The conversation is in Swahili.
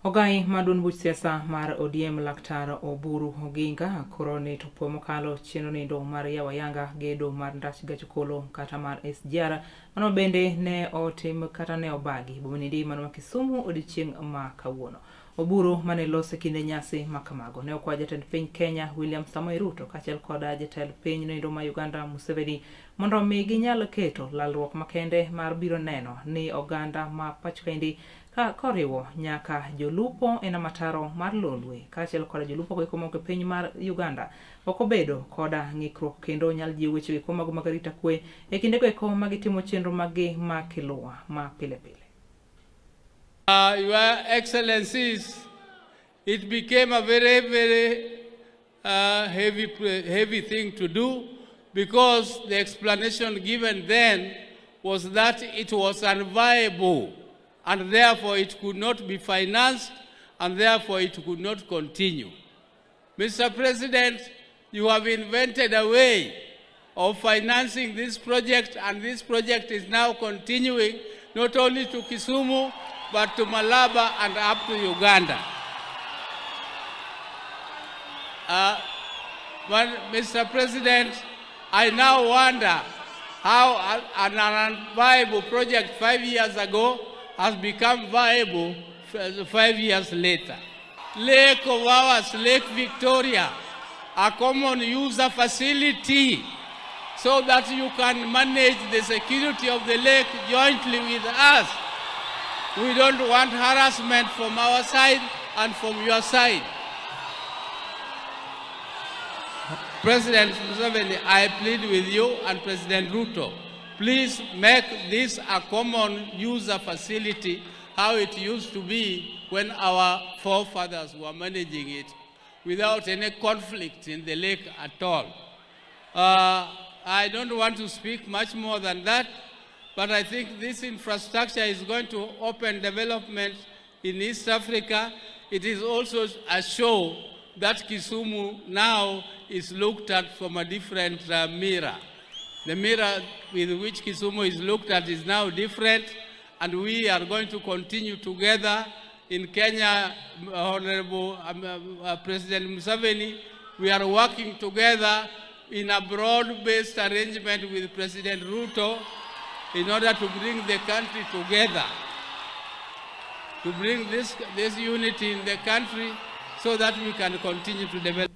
Ogai madun buch siasa mar ODM Laktar Oburu Oginga korone to pomokalo chino nindo mar yawayanga gedo mar ndach gachukolo kata mar SGR mano bende ne otim kata ne obagi bumunidi mano Kisumu odichieng ma kawuono. Oburu mane lose kinde nyasi makamago ne okwa jatend piny Kenya William Samoei Ruto kachel koda jatend piny nindo ma Uganda Museveni mondo mi ginyal keto lalruok makende mar biro neno ni oganda ma pachkendi ka koriwo nyaka jolupo ena mataro mar Lolwe kachel koda jolupo ko komo ke piny mar Uganda okobedo koda ngikruok kendo nyal jiwo weche ko mago mag arita kwe e kinde ko magitimo chenro magi makiluwa ma pile pile. Your Excellencies, it became a very heavy thing to do because the explanation given then was that it was unviable and therefore it could not be financed and therefore it could not continue. Mr. President, you have invented a way of financing this project, and this project is now continuing not only to Kisumu but to Malaba and up to Uganda. But Mr. President, I now wonder how an unviable project 5 years ago has become viable 5 years later. Lake of ours, Lake Victoria, a common user facility so that you can manage the security of the lake jointly with us. We don't want harassment from our side and from your side. President Museveni, I plead with you and President Ruto, please make this a common user facility how it used to be when our forefathers were managing it without any conflict in the lake at all. I don't want to speak much more than that, but I think this infrastructure is going to open development in East Africa. It is also a show that Kisumu now is looked at from a different mirror. The mirror with which Kisumu is looked at is now different, and we are going to continue together in Kenya. Honorable President Museveni, we are working together in a broad-based arrangement with President Ruto in order to bring the country together, to bring this unity in the country so that we can continue to develop.